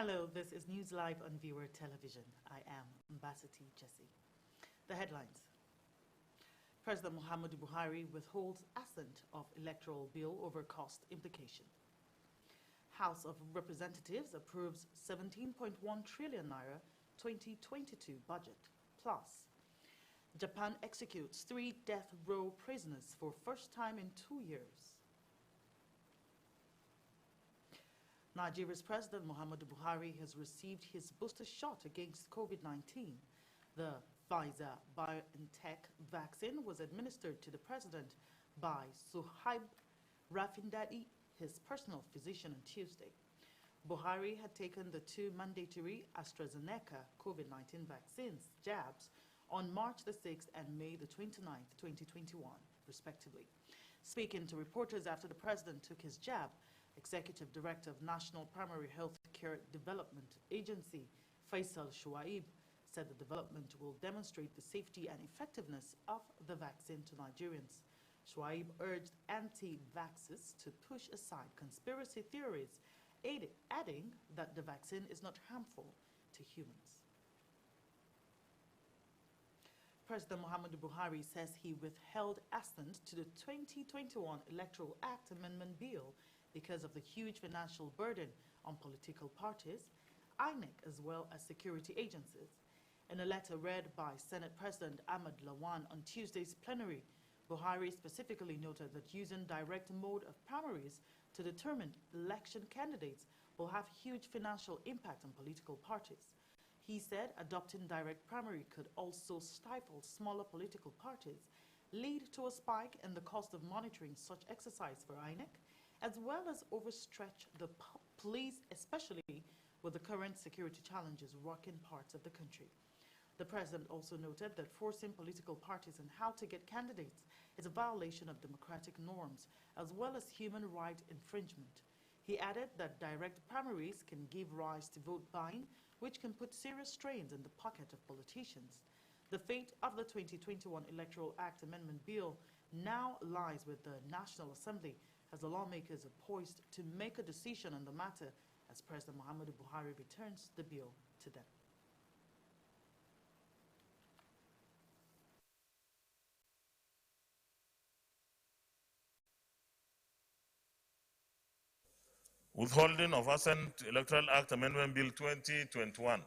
Hello, this is News Live on Viewer Television. I am Mbasati Jesse. The headlines. President Muhammadu Buhari withholds assent of electoral bill over cost implication. House of Representatives approves 17.1 trillion naira 2022 budget. Plus, Japan executes 3 death row prisoners for first time in 2 years. Nigeria's President Muhammadu Buhari has received his booster shot against COVID-19. The Pfizer-BioNTech vaccine was administered to the president by Suhaib Rafindadi, his personal physician, on Tuesday. Buhari had taken the 2 mandatory AstraZeneca COVID-19 vaccines jabs on March the 6th and May the 29th, 2021, respectively. Speaking to reporters after the president took his jab, Executive Director of National Primary Health Care Development Agency, Faisal Shuaib, said the development will demonstrate the safety and effectiveness of the vaccine to Nigerians. Shuaib urged anti-vaxxers to push aside conspiracy theories, adding that the vaccine is not harmful to humans. President Muhammadu Buhari says he withheld assent to the 2021 Electoral Act Amendment Bill because of the huge financial burden on political parties, INEC, as well as security agencies. In a letter read by Senate President Ahmed Lawan on Tuesday's plenary, Buhari specifically noted that using direct mode of primaries to determine election candidates will have huge financial impact on political parties. He said adopting direct primary could also stifle smaller political parties, lead to a spike in the cost of monitoring such exercise for INEC, as well as overstretch the police, especially with the current security challenges rocking parts of the country. The president also noted that forcing political parties on how to get candidates is a violation of democratic norms, as well as human rights infringement. He added that direct primaries can give rise to vote buying, which can put serious strains in the pocket of politicians. The fate of the 2021 Electoral Act Amendment Bill now lies with the National Assembly, as the lawmakers are poised to make a decision on the matter as President Muhammadu Buhari returns the bill to them. Withholding of assent to Electoral Act Amendment Bill 2021.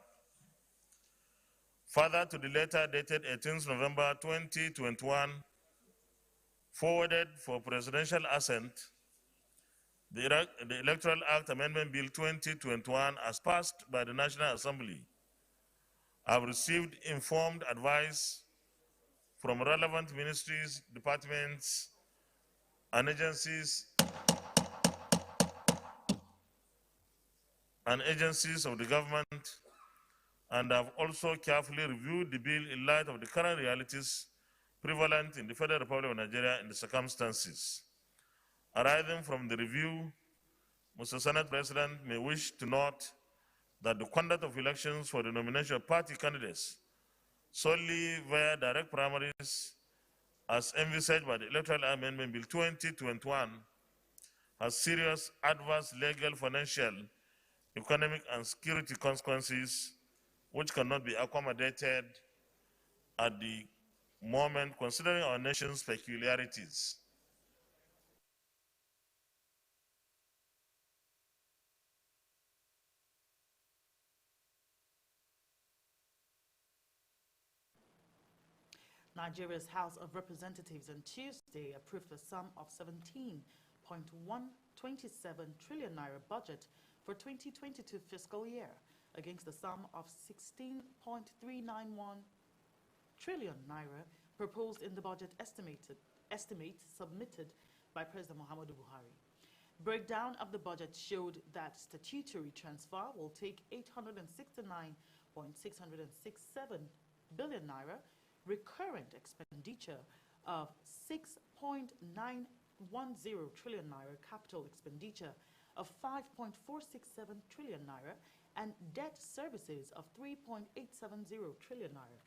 Further to the letter dated 18th November 2021, forwarded for presidential assent, the Electoral Act Amendment Bill 2021, as passed by the National Assembly, have received informed advice from relevant ministries, departments, and agencies of the government, and have also carefully reviewed the bill in light of the current realities prevalent in the Federal Republic of Nigeria in the circumstances. Arising from the review, Mr. Senate President may wish to note that the conduct of elections for the nomination of party candidates solely via direct primaries, as envisaged by the Electoral Amendment Bill 2021, has serious adverse legal, financial, economic, and security consequences which cannot be accommodated at the moment, considering our nation's peculiarities. Nigeria's House of Representatives on Tuesday approved a sum of 17.127 trillion naira budget for 2022 fiscal year, against the sum of 16.391 trillion naira proposed in the budget estimate submitted by President Muhammadu Buhari. Breakdown of the budget showed that statutory transfer will take 869.667 billion naira, recurrent expenditure of 6.910 trillion naira, capital expenditure of 5.467 trillion naira, and debt services of 3.870 trillion naira.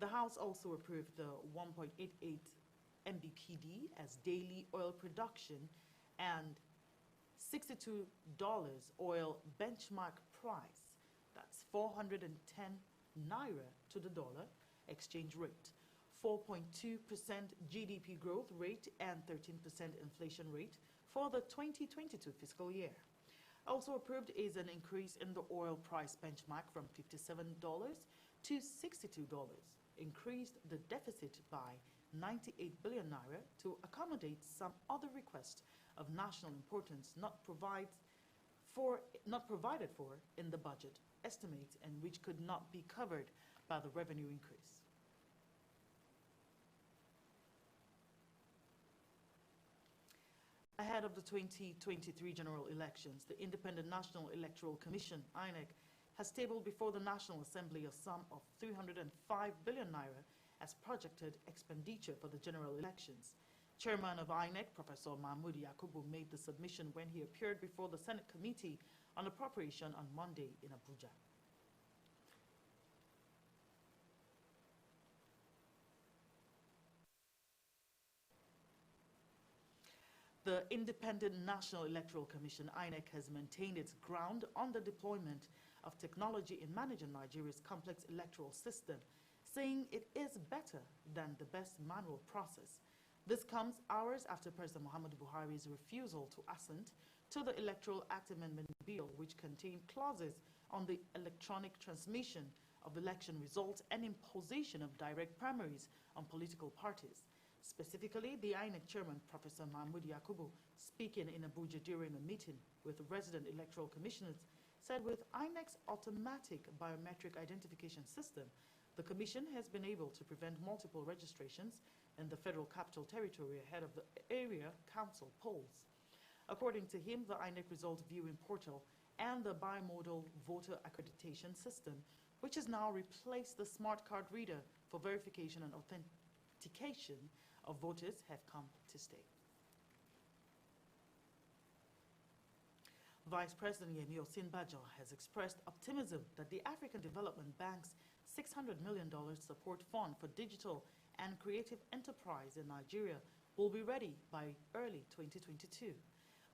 The House also approved the 1.88 MBPD as daily oil production and $62 oil benchmark price. That's 410 naira to the dollar exchange rate. 4.2% GDP growth rate and 13% inflation rate for the 2022 fiscal year. Also approved is an increase in the oil price benchmark from $57 to $62, increased the deficit by 98 billion naira to accommodate some other requests of national importance not provided for in the budget estimates and which could not be covered by the revenue increase. Ahead of the 2023 general elections, the Independent National Electoral Commission, INEC, has tabled before the National Assembly a sum of 305 billion naira as projected expenditure for the general elections. Chairman of INEC, Professor Mahmoud Yakubu, made the submission when he appeared before the Senate Committee on Appropriation on Monday in Abuja. The Independent National Electoral Commission, INEC, has maintained its ground on the deployment of technology in managing Nigeria's complex electoral system, saying it is better than the best manual process. This comes hours after President Muhammadu Buhari's refusal to assent to the Electoral Act Amendment Bill, which contained clauses on the electronic transmission of election results and imposition of direct primaries on political parties. Specifically, the INEC chairman, Professor Mahmoud Yakubu, speaking in Abuja during a meeting with resident electoral commissioners, said with INEC's automatic biometric identification system, the commission has been able to prevent multiple registrations in the Federal Capital Territory ahead of the area council polls. According to him, the INEC result viewing portal and the bimodal voter accreditation system, which has now replaced the smart card reader for verification and authentication of voters, have come to stay. Vice President Yemi Osinbajo has expressed optimism that the African Development Bank's $600 million support fund for digital and creative enterprise in Nigeria will be ready by early 2022.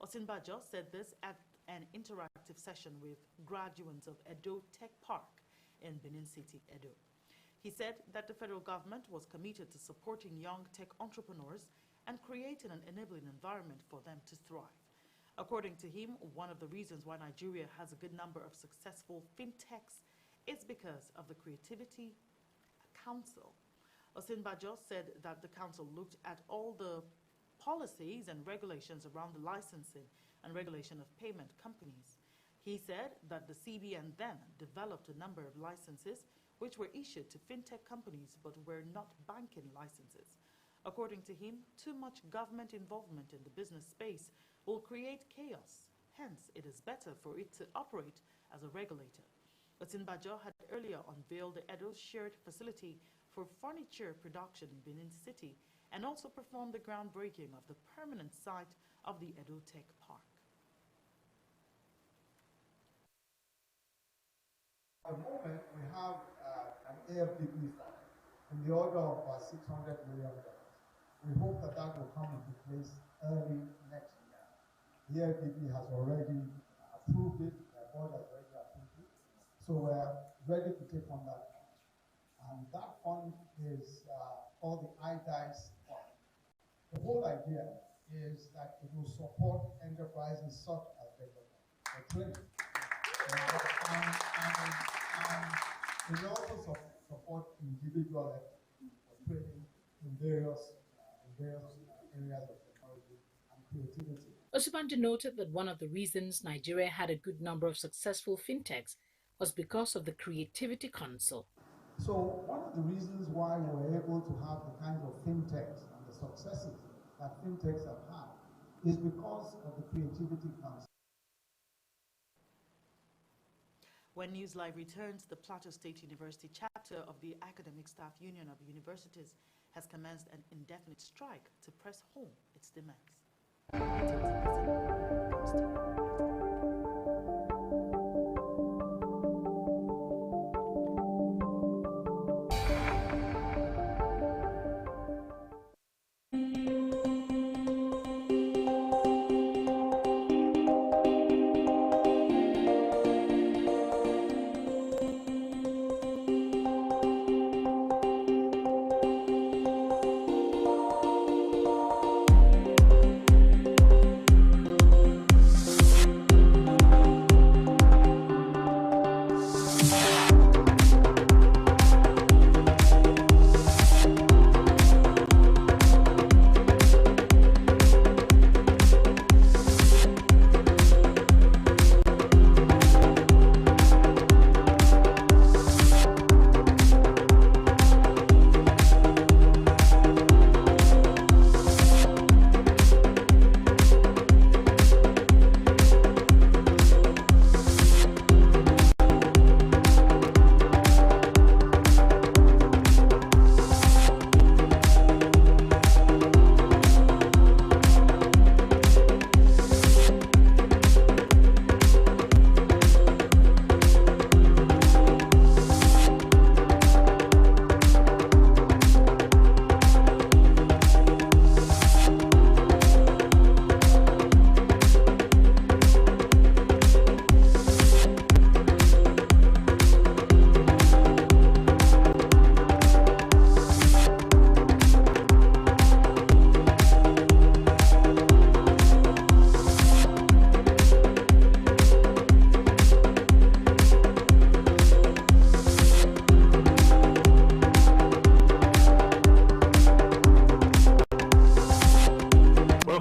Osinbajo said this at an interactive session with graduates of Edo Tech Park in Benin City, Edo. He said that the federal government was committed to supporting young tech entrepreneurs and creating an enabling environment for them to thrive. According to him, one of the reasons why Nigeria has a good number of successful fintechs is because of the Creativity Council. Osinbajo said that the council looked at all the policies and regulations around the licensing and regulation of payment companies. He said that the CBN then developed a number of licenses which were issued to fintech companies but were not banking licenses. According to him, too much government involvement in the business space will create chaos. Hence, it is better for it to operate as a regulator. Osinbajo had earlier unveiled the Edo Shared Facility for Furniture Production in Benin City and also performed the groundbreaking of the permanent site of the Edo Tech Park. At the moment, we have an AFDP fund in the order of $600 million. We hope that that will come into place early next year. The AFDP has already approved it, the board has already approved it, so we're ready to take on that fund. And that fund is called the iDice Fund. The whole idea is that it will support enterprises such as the training. And it also support individual training in various areas of technology and creativity. Osinbajo noted that one of the reasons Nigeria had a good number of successful fintechs was because of the Creativity Council. So one of the reasons why we were able to have the kinds of fintechs and the successes that fintechs have had is because of the Creativity Council. When News Live returns, the Plateau State University chapter of the Academic Staff Union of Universities has commenced an indefinite strike to press home its demands.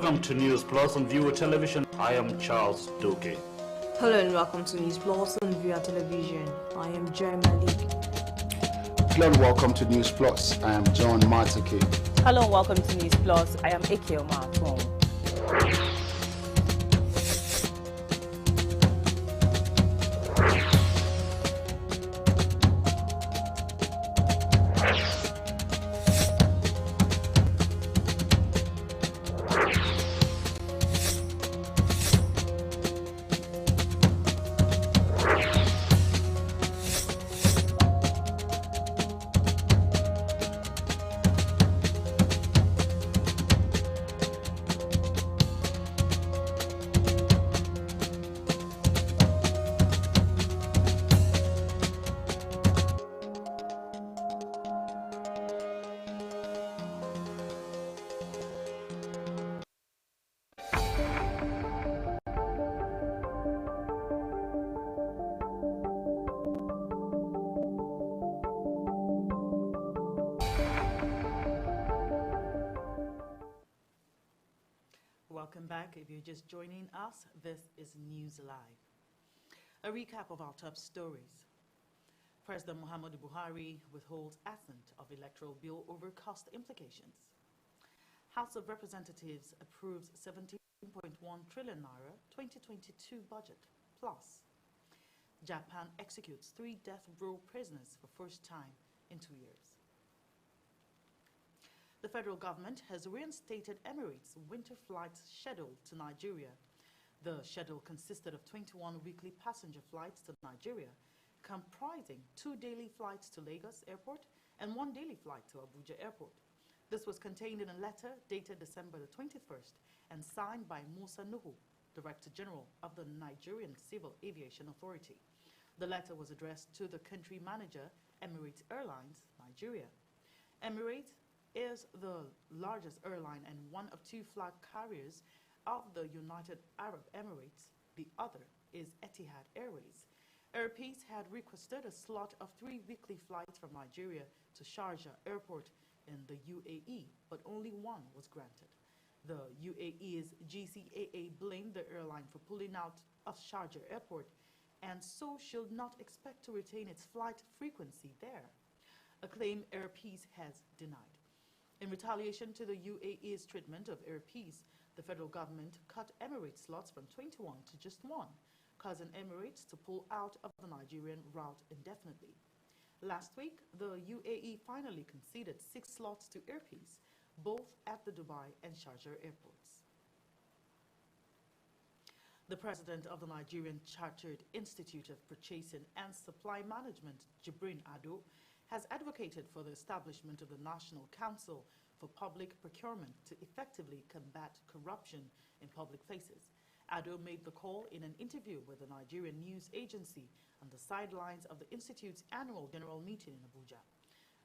Welcome to News Plus on Viewer Television. I am Charles Doge. Hello and welcome to News Plus on Viewer Television. I am Joy Malik. Hello and welcome to News Plus. I am John Matike. Hello and welcome to News Plus. I am Eke Omarfon. Welcome back. If you're just joining us, this is News Live. A recap of our top stories. President Muhammadu Buhari withholds assent of electoral bill over cost implications. House of Representatives approves 17.1 trillion naira 2022 budget plus. Japan executes 3 death row prisoners for first time in 2 years. The federal government has reinstated Emirates' winter flights schedule to Nigeria. The schedule consisted of 21 weekly passenger flights to Nigeria, comprising 2 daily flights to Lagos Airport and 1 daily flight to Abuja Airport. This was contained in a letter dated December the 21st and signed by Musa Nuhu, Director General of the Nigerian Civil Aviation Authority. The letter was addressed to the country manager, Emirates Airlines, Nigeria. Emirates is the largest airline and one of 2 flag carriers of the United Arab Emirates. The other is Etihad Airways. Airpeace had requested a slot of 3 weekly flights from Nigeria to Sharjah Airport in the UAE, but only 1 was granted. The UAE's GCAA blamed the airline for pulling out of Sharjah Airport and so should not expect to retain its flight frequency there, a claim Airpeace has denied. In retaliation to the UAE's treatment of Airpeace, the federal government cut Emirates slots from 21 to just 1, causing Emirates to pull out of the Nigerian route indefinitely. Last week, the UAE finally conceded 6 slots to Airpeace, both at the Dubai and Sharjah airports. The president of the Nigerian Chartered Institute of Purchasing and Supply Management, Jibrin Ado, has advocated for the establishment of the National Council for Public Procurement to effectively combat corruption in public places. Ado made the call in an interview with the Nigerian news agency on the sidelines of the Institute's annual general meeting in Abuja.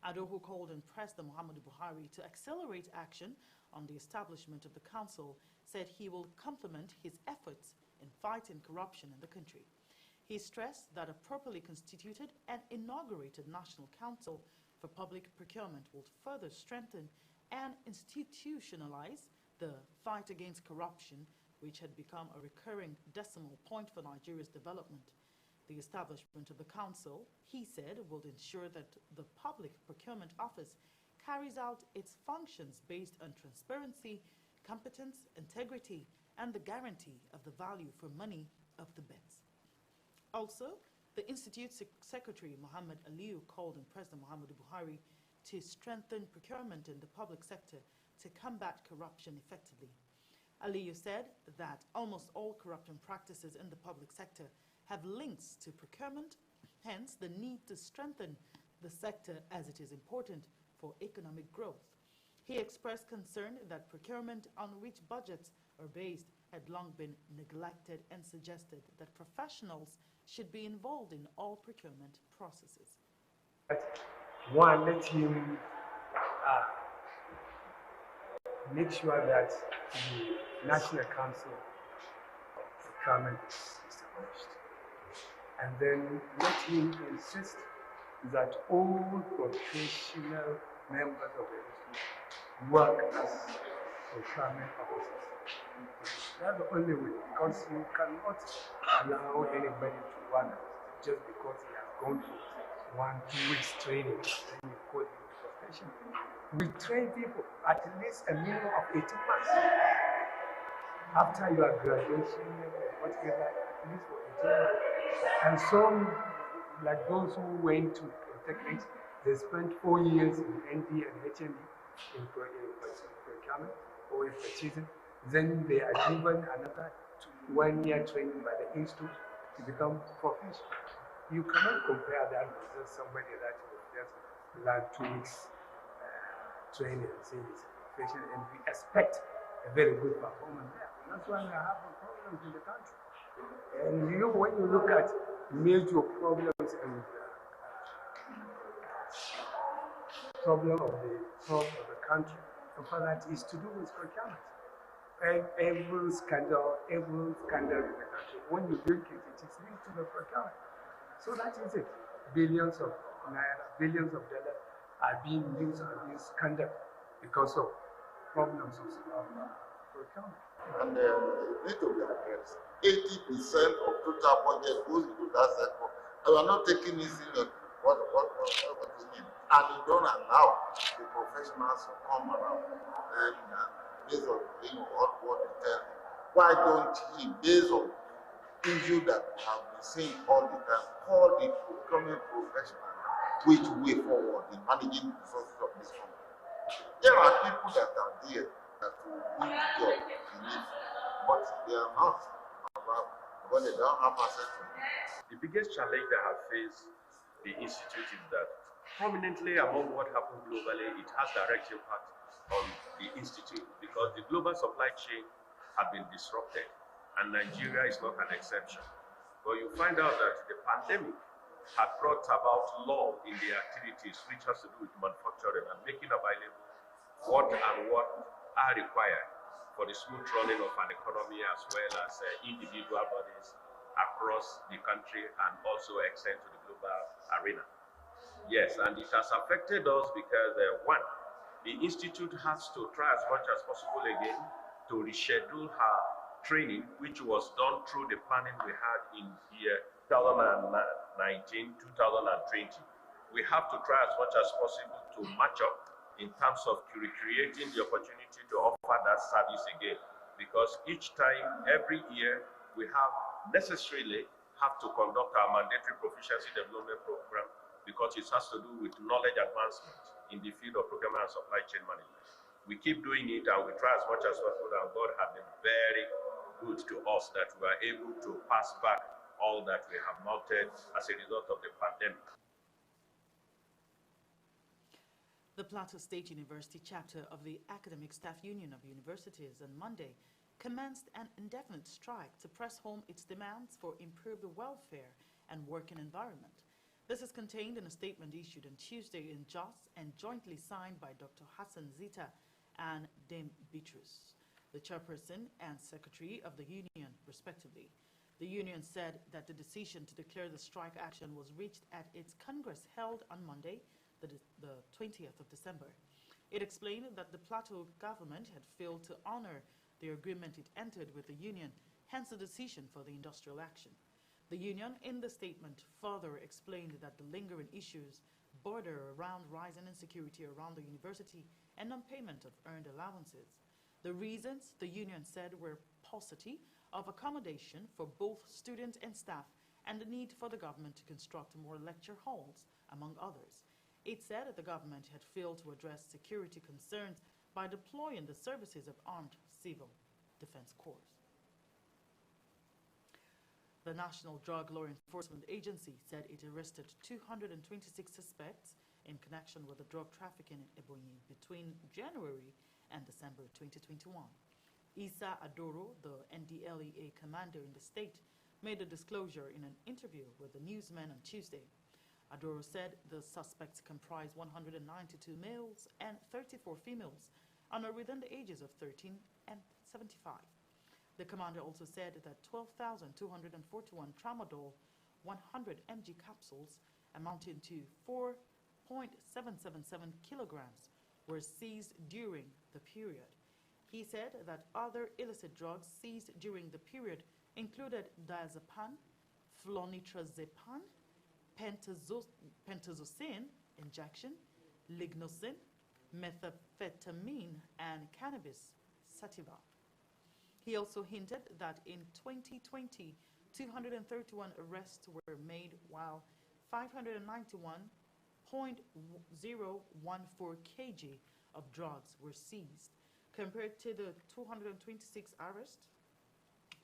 Ado, who called on President Muhammadu Buhari to accelerate action on the establishment of the council, said he will complement his efforts in fighting corruption in the country. He stressed that a properly constituted and inaugurated National Council for Public Procurement will further strengthen and institutionalize the fight against corruption, which had become a recurring decimal point for Nigeria's development. The establishment of the council, he said, will ensure that the Public Procurement Office carries out its functions based on transparency, competence, integrity, and the guarantee of the value for money of the bids. Also, the Institute's Secretary Muhammad Aliyu called on President Muhammadu Buhari to strengthen procurement in the public sector to combat corruption effectively. Aliyu said that almost all corruption practices in the public sector have links to procurement, hence the need to strengthen the sector as it is important for economic growth. He expressed concern that procurement on which budgets are based had long been neglected and suggested that professionals should be involved in all procurement processes. One, let him make sure that the National Council of Procurement is established. And then let him insist that all professional members of the institute work as procurement officers. That's the only way, because you cannot allow anybody to run just because he has gone through 1-2 weeks training, then you call him a professional. We train people at least a minimum of 18 months. After your graduation, whatever, at least for 18 months. And some, like those who went to polytechnics, they spent 4 years in ND and HND in procurement or in purchasing. Then they are given another 1-year training by the institute to become professional. You cannot compare that with just somebody that will just learn 2 weeks training and say he's a professional, and we expect a very good performance there. That's why we are having problems in the country. And when you look at major problems and problem of the country, so far that is to do with procurement. Every scandal in the country, when you look at it, it's linked to the procurement. So that is it. Billions of naira, billions of dollars are being used on this scandal because of problems of procurement. And they need to be addressed. 80% of total budget goes into that sector. And we are not taking it serious. What you mean? And you don't allow the professionals to come around and based on what they tell him. Why don't he, based on issue that we have been saying all the time, call the procurement professional which way forward in managing the resources of this country? There are people that are there that will do the job in it, but they are not because they don't have access to it. The biggest challenge that have faced the institute is that prominently among what happened globally, it has direct impact on the institute because the global supply chain have been disrupted and Nigeria is not an exception. But you find out that the pandemic had brought about lull in the activities which has to do with manufacturing and making available what are required for the smooth running of an economy as well as individual bodies across the country and also extend to the global arena. Yes, and it has affected us because one, the institute has to try as much as possible again to reschedule her training, which was done through the planning we had in year 2019, 2020. We have to try as much as possible to match up in terms of creating the opportunity to offer that service again. Because each time, every year, we necessarily have to conduct our mandatory proficiency development program because it has to do with knowledge advancement in the field of procurement and supply chain management. We keep doing it and we try as much as possible, and God has been very good to us that we are able to pass back all that we have mounted as a result of the pandemic. The Plateau State University chapter of the Academic Staff Union of Universities on Monday commenced an indefinite strike to press home its demands for improved welfare and working environment. This is contained in a statement issued on Tuesday in Jos and jointly signed by Dr. Hassan Zita and Dame Beatrice, the chairperson and secretary of the union, respectively. The union said that the decision to declare the strike action was reached at its Congress held on Monday, the 20th of December. It explained that the Plateau government had failed to honor the agreement it entered with the union, hence the decision for the industrial action. The union, in the statement, further explained that the lingering issues border around rising insecurity around the university and non-payment of earned allowances. The reasons, the union said, were paucity of accommodation for both students and staff and the need for the government to construct more lecture halls, among others. It said that the government had failed to address security concerns by deploying the services of armed civil defense corps. The National Drug Law Enforcement Agency said it arrested 226 suspects in connection with the drug trafficking in Ebonyi between January and December 2021. Isa Adoro, the NDLEA commander in the state, made a disclosure in an interview with the newsmen on Tuesday. Adoro said the suspects comprise 192 males and 34 females and are within the ages of 13 and 75. The commander also said that 12,241 tramadol 100 mg capsules amounting to 4.777 kilograms were seized during the period. He said that other illicit drugs seized during the period included diazepam, flunitrazepam, pentazocine injection, lignosin, methamphetamine, and cannabis sativa. He also hinted that in 2020, 231 arrests were made while 591.014 kg of drugs were seized, compared to the 226 arrests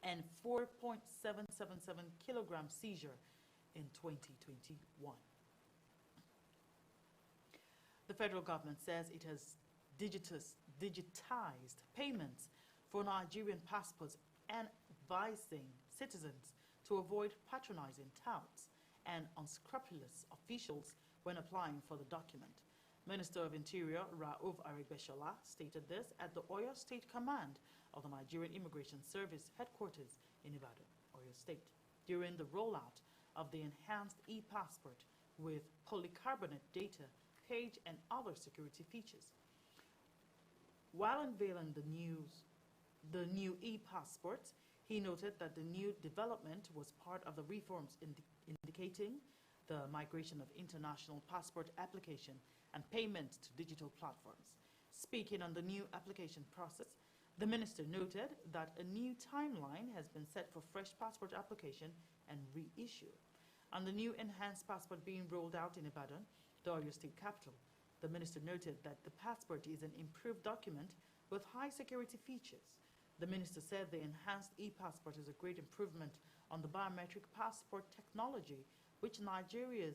and 4.777 kilogram seizure in 2021. The federal government says it has digitized payments for Nigerian passports and advising citizens to avoid patronizing touts and unscrupulous officials when applying for the document. Minister of Interior Rauf Aregbesola stated this at the Oyo State Command of the Nigerian Immigration Service headquarters in Ibadan, Oyo State, during the rollout of the enhanced e-passport with polycarbonate data, page, and other security features. While unveiling the new e-passport, he noted that the new development was part of the reforms indicating the migration of international passport application and payment to digital platforms. Speaking on the new application process, the minister noted that a new timeline has been set for fresh passport application and reissue. On the new enhanced passport being rolled out in Ibadan, the Oyo State capital, the minister noted that the passport is an improved document with high security features. The minister said the enhanced e-passport is a great improvement on the biometric passport technology which Nigeria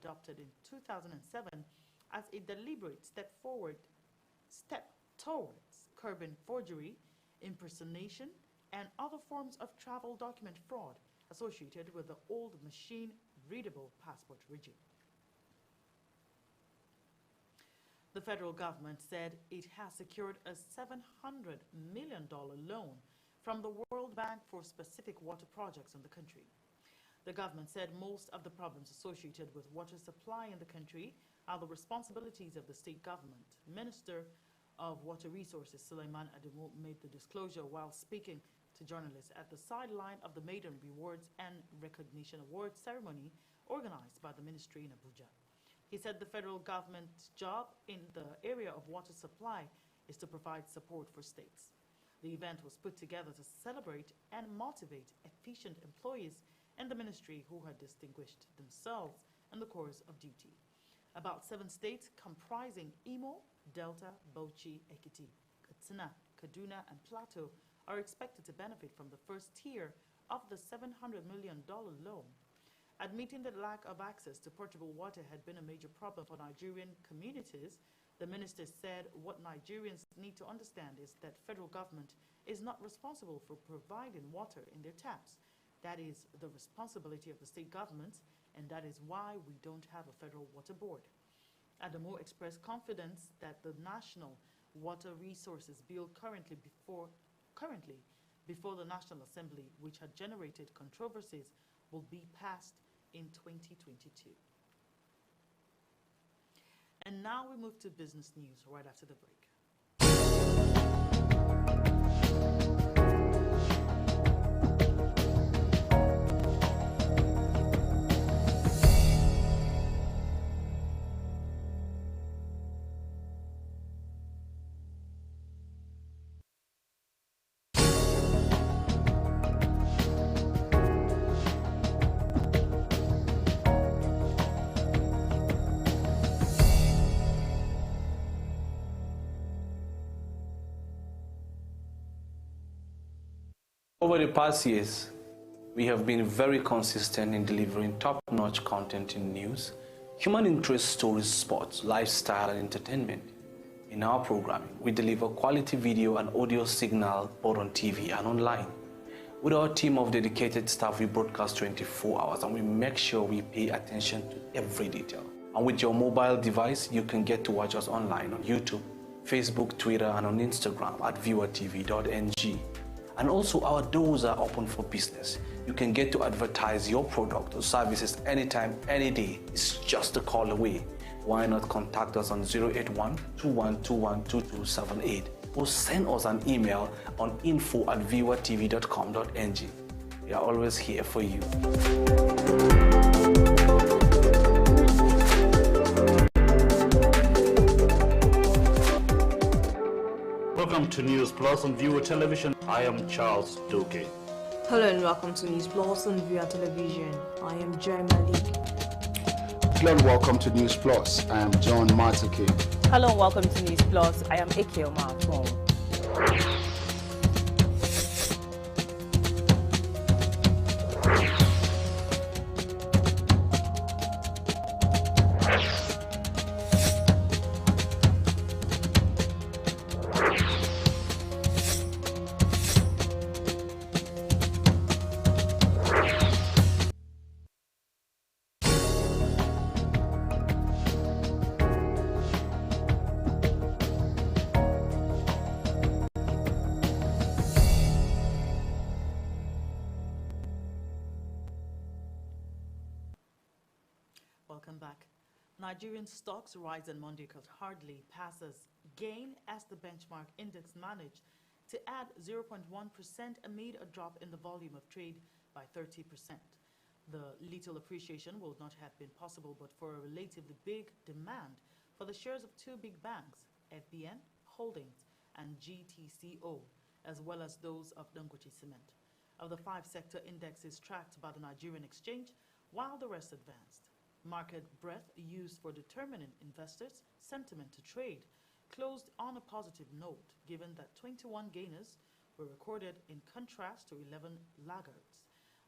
adopted in 2007 as a deliberate step towards curbing forgery, impersonation, and other forms of travel document fraud associated with the old machine-readable passport regime. The federal government said it has secured a $700 million loan from the World Bank for specific water projects in the country. The government said most of the problems associated with water supply in the country are the responsibilities of the state government. Minister of Water Resources Suleiman Adamu made the disclosure while speaking to journalists at the sideline of the Maiden Rewards and Recognition Awards ceremony organized by the ministry in Abuja. He said the federal government's job in the area of water supply is to provide support for states. The event was put together to celebrate and motivate efficient employees in the ministry who had distinguished themselves in the course of duty. About 7 states comprising Imo, Delta, Bauchi, Ekiti, Katsina, Kaduna, and Plateau are expected to benefit from the first tier of the $700 million loan. Admitting that lack of access to potable water had been a major problem for Nigerian communities, the minister said what Nigerians need to understand is that federal government is not responsible for providing water in their taps. That is the responsibility of the state governments, and that is why we don't have a federal water board. Adamu expressed confidence that the National Water Resources Bill currently before the National Assembly, which had generated controversies, will be passed in 2022. And now we move to business news right after the break. Over the past years, we have been very consistent in delivering top-notch content in news, human interest stories, sports, lifestyle, and entertainment. In our programming, we deliver quality video and audio signal both on TV and online. With our team of dedicated staff, we broadcast 24 hours and we make sure we pay attention to every detail. And with your mobile device, you can get to watch us online on YouTube, Facebook, Twitter, and on Instagram at viewertv.ng. And also, our doors are open for business. You can get to advertise your product or services anytime, any day. It's just a call away. Why not contact us on 081-2121-2278 or send us an email on info@viewatv.com.ng. We are always here for you. Welcome to News Plus on Viewer Television. I am Charles Doke. Hello and welcome to News Plus on Viewer Television. I am Joy Malik. Hello and welcome to News Plus. I am John Matike. Hello and welcome to News Plus. I am Eke Omar. Welcome back. Nigerian stocks rise on Monday could hardly passes gain as the benchmark index managed to add 0.1% amid a drop in the volume of trade by 30%. The little appreciation would not have been possible but for a relatively big demand for the shares of two big banks, FBN Holdings and GTCO, as well as those of Dangote Cement. Of the five sector indexes tracked by the Nigerian exchange, while the rest advanced. Market breadth used for determining investors' sentiment to trade closed on a positive note, given that 21 gainers were recorded in contrast to 11 laggards.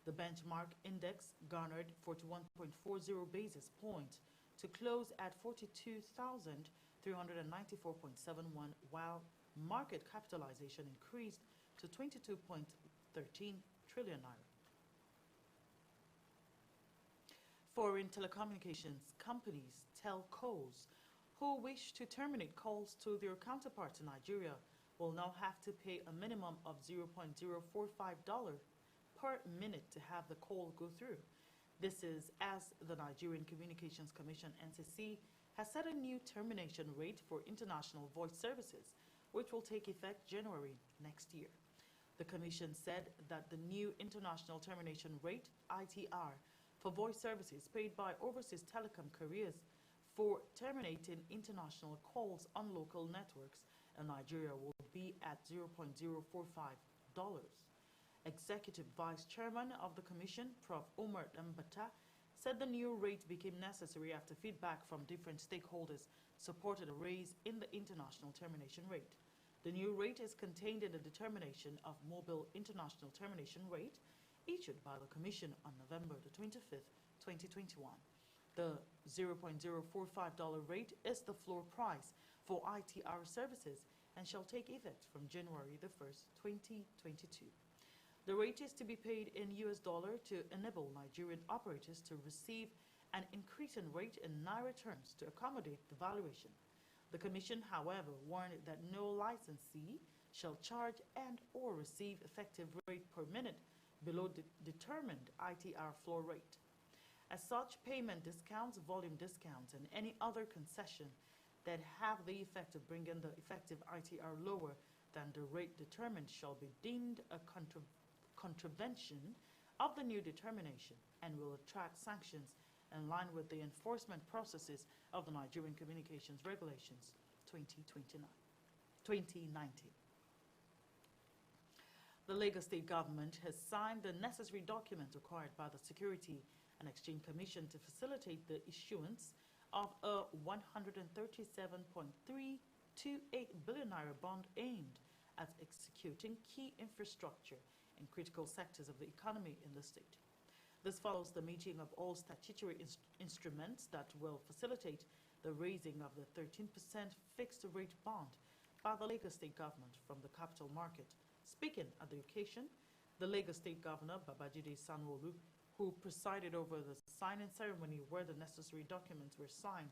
The benchmark index garnered 41.40 basis points to close at 42,394.71, while market capitalization increased to 22.13 trillion naira. Foreign telecommunications companies, telcos, who wish to terminate calls to their counterparts in Nigeria will now have to pay a minimum of $0.045 per minute to have the call go through. This is as the Nigerian Communications Commission (NCC) has set a new termination rate for international voice services, which will take effect January next year. The Commission said that the new international termination rate, ITR, for voice services paid by overseas telecom carriers for terminating international calls on local networks in Nigeria will be at $0.045. Executive Vice Chairman of the Commission, Prof. Umar Dambata, said the new rate became necessary after feedback from different stakeholders supported a raise in the international termination rate. The new rate is contained in the determination of mobile international termination rate issued by the Commission on November the 25th, 2021. The $0.045 rate is the floor price for ITR services and shall take effect from January the 1st, 2022. The rate is to be paid in US dollar to enable Nigerian operators to receive an increasing rate in Naira terms to accommodate the valuation. The Commission, however, warned that no licensee shall charge and or receive effective rate per minute below the determined ITR floor rate. As such, payment discounts, volume discounts, and any other concession that have the effect of bringing the effective ITR lower than the rate determined shall be deemed a contravention of the new determination and will attract sanctions in line with the enforcement processes of the Nigerian Communications Regulations 2019. The Lagos State government has signed the necessary document required by the Security and Exchange Commission to facilitate the issuance of a 137.328 billion naira bond aimed at executing key infrastructure in critical sectors of the economy in the state. This follows the meeting of all statutory instruments that will facilitate the raising of the 13% fixed rate bond by the Lagos State government from the capital market. Speaking at the occasion, the Lagos State Governor, Babajide Sanwo-Olu, who presided over the signing ceremony where the necessary documents were signed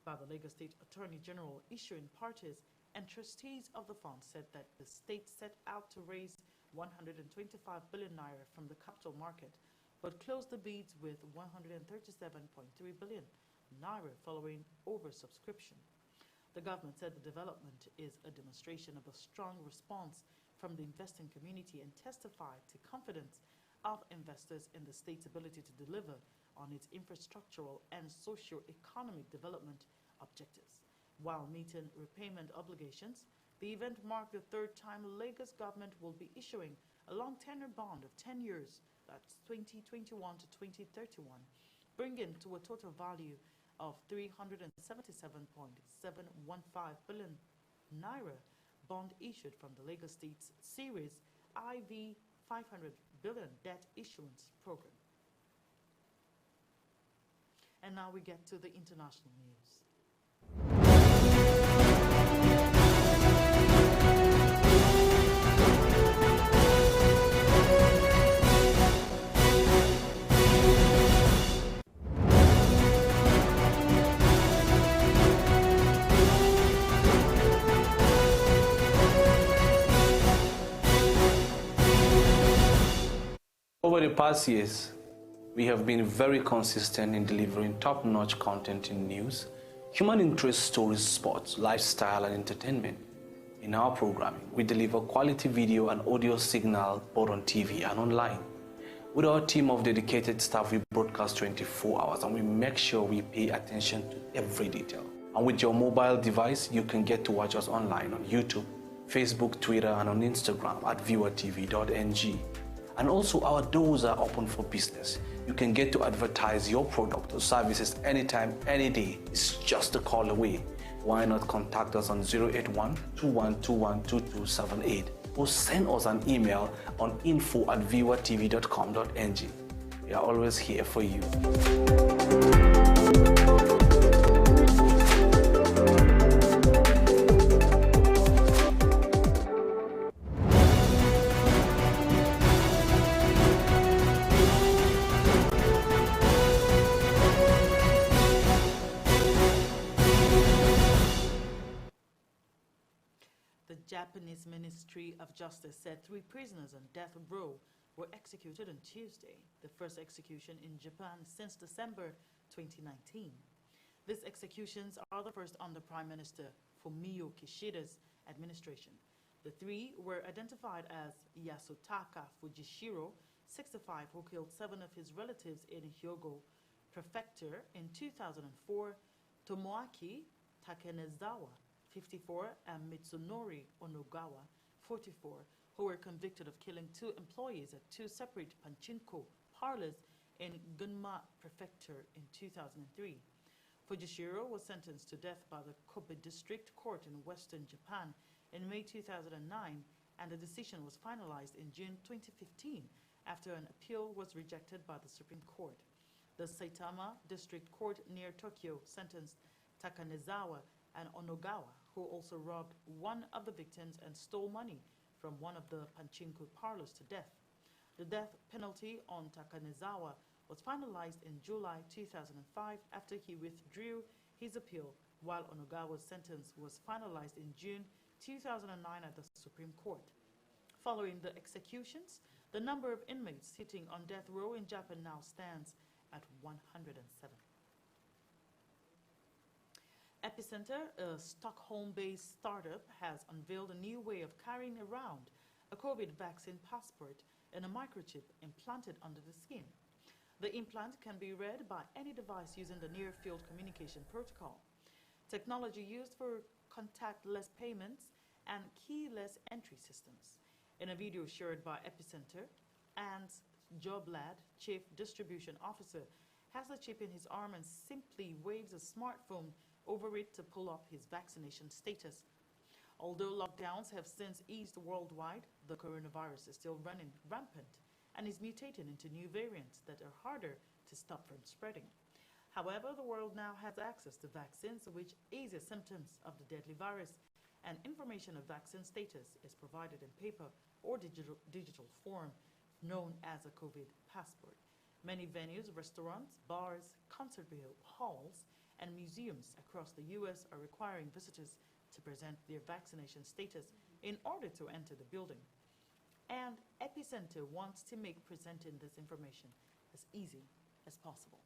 by the Lagos State Attorney General issuing parties and trustees of the fund, said that the state set out to raise 125 billion naira from the capital market, but closed the bids with 137.3 billion naira following oversubscription. The government said the development is a demonstration of a strong response from the investing community and testified to confidence of investors in the state's ability to deliver on its infrastructural and socio-economic development objectives. While meeting repayment obligations, the event marked the third time Lagos government will be issuing a long tenure bond of 10 years, that's 2021 to 2031, bringing to a total value of 377.715 billion naira bond issued from the Lagos State's Series IV 500 billion debt issuance program. And now we get to the international news. Over the past years, we have been very consistent in delivering top-notch content in news, human interest stories, sports, lifestyle, and entertainment. In our programming, we deliver quality video and audio signal both on TV and online. With our team of dedicated staff, we broadcast 24 hours and we make sure we pay attention to every detail. And with your mobile device, you can get to watch us online on YouTube, Facebook, Twitter, and on Instagram at viewertv.ng. And also, our doors are open for business. You can get to advertise your product or services anytime, any day. It's just a call away. Why not contact us on 081-2121-2278 or send us an email on info@viewertv.com.ng. We are always here for you. The Japanese Ministry of Justice said 3 prisoners on death row were executed on Tuesday, the first execution in Japan since December 2019. These executions are the first under Prime Minister Fumio Kishida's administration. The 3 were identified as Yasutaka Fujishiro, 65, who killed 7 of his relatives in Hyogo Prefecture in 2004, Tomoaki Takenezawa, 54, and Mitsunori Onogawa, 44, who were convicted of killing 2 employees at 2 separate pachinko parlors in Gunma Prefecture in 2003. Fujishiro was sentenced to death by the Kobe District Court in Western Japan in May 2009, and the decision was finalized in June 2015 after an appeal was rejected by the Supreme Court. The Saitama District Court near Tokyo sentenced Takanezawa and Onogawa, who also robbed one of the victims and stole money from one of the pachinko parlors, to death. The death penalty on Takanezawa was finalized in July 2005 after he withdrew his appeal, while Onogawa's sentence was finalized in June 2009 at the Supreme Court. Following the executions, the number of inmates sitting on death row in Japan now stands at 107. Epicenter, a Stockholm-based startup, has unveiled a new way of carrying around a COVID vaccine passport and a microchip implanted under the skin. The implant can be read by any device using the near-field communication protocol, technology used for contactless payments and keyless entry systems. In a video shared by Epicenter, Ans Joblad, Chief Distribution Officer, has the chip in his arm and simply waves a smartphone over it to pull up his vaccination status. Although lockdowns have since eased worldwide, the coronavirus is still running rampant and is mutating into new variants that are harder to stop from spreading. However, the world now has access to vaccines which ease the symptoms of the deadly virus, and information of vaccine status is provided in paper or digital form, known as a COVID passport. Many venues, restaurants, bars, concert halls, and museums across the U.S. are requiring visitors to present their vaccination status in order to enter the building. And Epicenter wants to make presenting this information as easy as possible.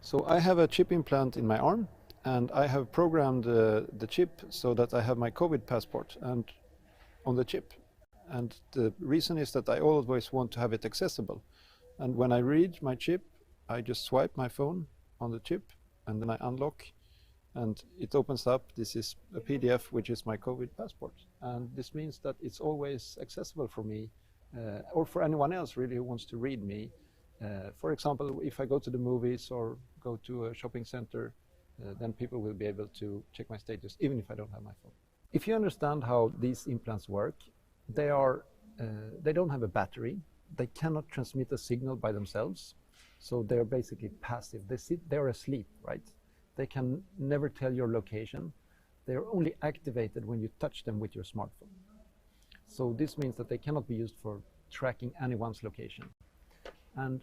So I have a chip implant in my arm, and I have programmed the chip so that I have my COVID passport and on the chip. And the reason is that I always want to have it accessible. And when I read my chip, I just swipe my phone on the chip, and then I unlock, and it opens up. This is a PDF, which is my COVID passport. And this means that it's always accessible for me, or for anyone else really who wants to read me. For example, if I go to the movies or go to a shopping center, then people will be able to check my status, even if I don't have my phone. If you understand how these implants work, they don't have a battery. They cannot transmit a signal by themselves. So they're basically passive. They're asleep, right? They can never tell your location. They're only activated when you touch them with your smartphone. So this means that they cannot be used for tracking anyone's location. And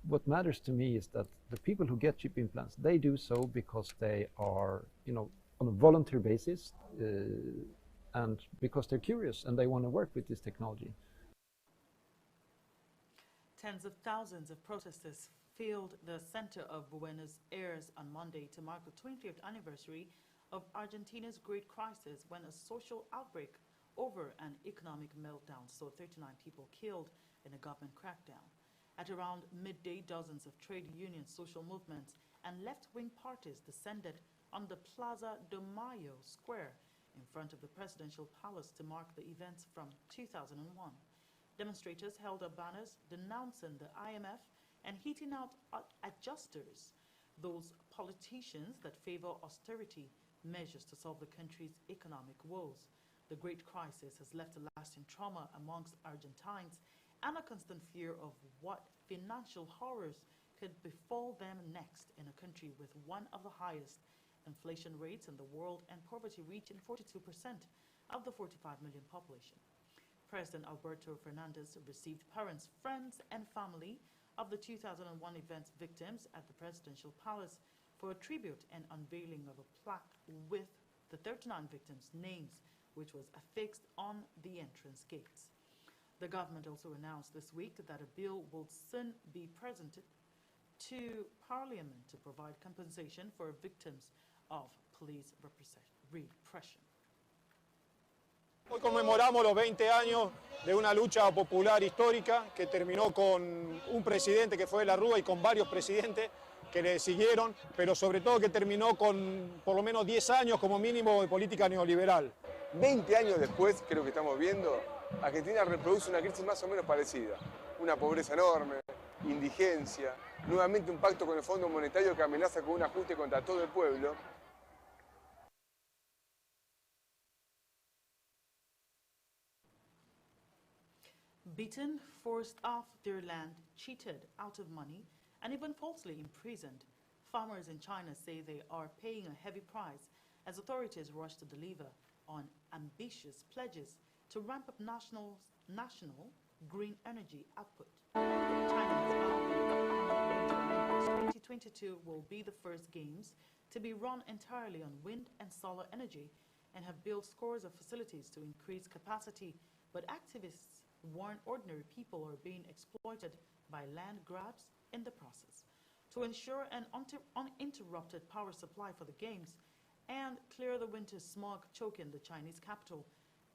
what matters to me is that the people who get chip implants, they do so because they are, on a volunteer basis, and because they're curious and they want to work with this technology. Tens of thousands of protesters filled the center of Buenos Aires on Monday to mark the 20th anniversary of Argentina's Great Crisis, when a social outbreak over an economic meltdown saw 39 people killed in a government crackdown. At around midday, dozens of trade unions, social movements, and left-wing parties descended on the Plaza de Mayo Square in front of the presidential palace to mark the events from 2001. Demonstrators held up banners denouncing the IMF and heating out adjusters, those politicians that favor austerity measures to solve the country's economic woes. The Great Crisis has left a lasting trauma amongst Argentines and a constant fear of what financial horrors could befall them next in a country with one of the highest inflation rates in the world and poverty reaching 42% of the 45 million population. President Alberto Fernandez received parents, friends, and family of the 2001 event's victims at the presidential palace for a tribute and unveiling of a plaque with the 39 victims' names, which was affixed on the entrance gates. The government also announced this week that a bill will soon be presented to Parliament to provide compensation for victims of police repression. Hoy conmemoramos los 20 años de una lucha popular histórica que terminó con un presidente que fue de la Rúa y con varios presidentes que le siguieron, pero sobre todo que terminó con por lo menos 10 años como mínimo de política neoliberal. 20 años después, creo que estamos viendo, Argentina reproduce una crisis más o menos parecida. Una pobreza enorme, indigencia, nuevamente un pacto con el Fondo Monetario que amenaza con un ajuste contra todo el pueblo. Beaten, forced off their land, cheated out of money, and even falsely imprisoned, farmers in China say they are paying a heavy price as authorities rush to deliver on ambitious pledges to ramp up national green energy output. China's Winter Olympics 2022 will be the first games to be run entirely on wind and solar energy and have built scores of facilities to increase capacity, but activists warn ordinary people are being exploited by land grabs in the process. To ensure an uninterrupted power supply for the games and clear the winter smog choking the Chinese capital,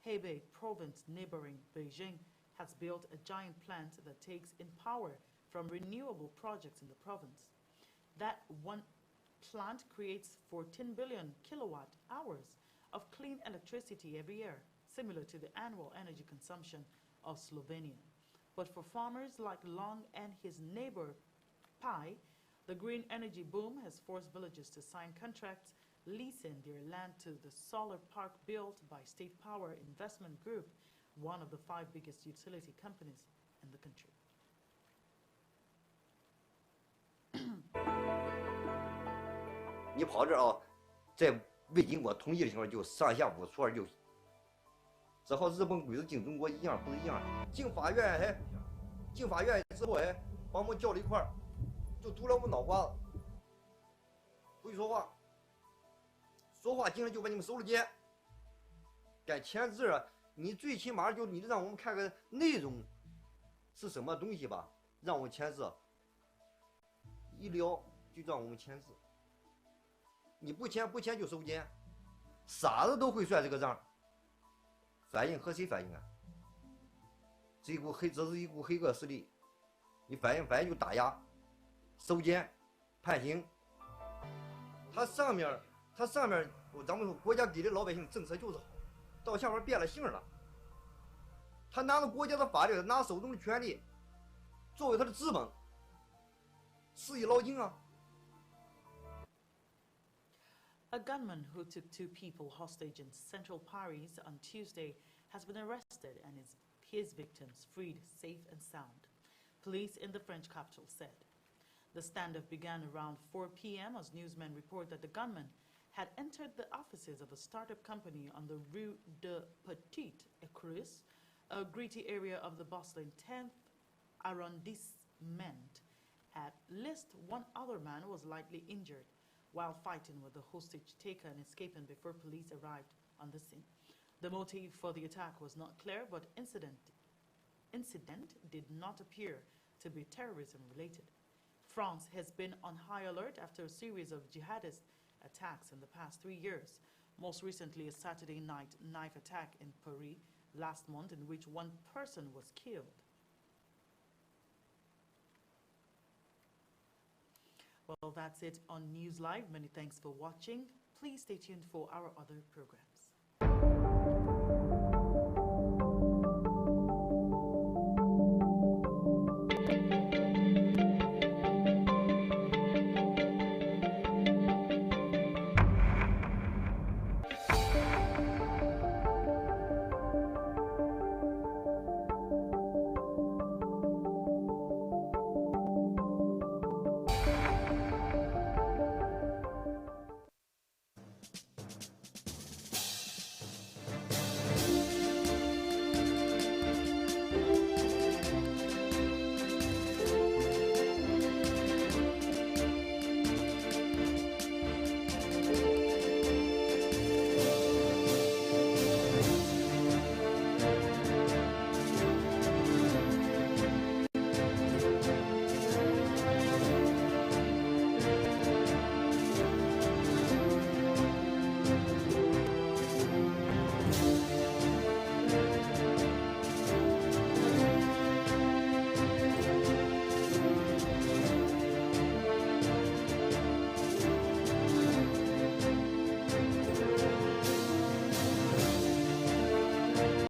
Hebei province neighboring Beijing has built a giant plant that takes in power from renewable projects in the province. That one plant creates 14 billion kilowatt hours of clean electricity every year, similar to the annual energy consumption of Slovenia. But for farmers like Long and his neighbor Pai, the green energy boom has forced villagers to sign contracts leasing their land to the solar park built by State Power Investment Group, one of the 5 biggest utility companies in the country. 你跑这啊，在未经我同意的情况下就上下五除二就。只好日本鬼子进中国一样不是一样，进法院还，进法院之后还把我们叫到一块儿，就堵了我们脑瓜子，不许说话，说话经常就把你们手里接。改签字啊，你最起码就你让我们看看内容是什么东西吧，让我签字。一聊就让我们签字。你不签就收监，傻子都会算这个账。反映和谁反映啊？这是一股黑恶势力。你反映就打压、收监、判刑。他上面，咱们说国家给的老百姓政策就是好，到下边变了性了。他拿着国家的法律，拿手中的权利，作为他的资本，肆意捞金啊。A gunman who took 2 people hostage in central Paris on Tuesday has been arrested and his victims freed safe and sound, police in the French capital said. The standoff began around 4 p.m. as newsmen report that the gunman had entered the offices of a startup company on the Rue de Petit Écrous, a gritty area of the bustling 10th arrondissement. At least 1 other man was lightly injured while fighting with the hostage taker and escaping before police arrived on the scene. The motive for the attack was not clear, but incident did not appear to be terrorism related. France has been on high alert after a series of jihadist attacks in the past 3 years. Most recently, a Saturday night knife attack in Paris last month in which 1 person was killed. Well, that's it on News Live. Many thanks for watching. Please stay tuned for our other programs.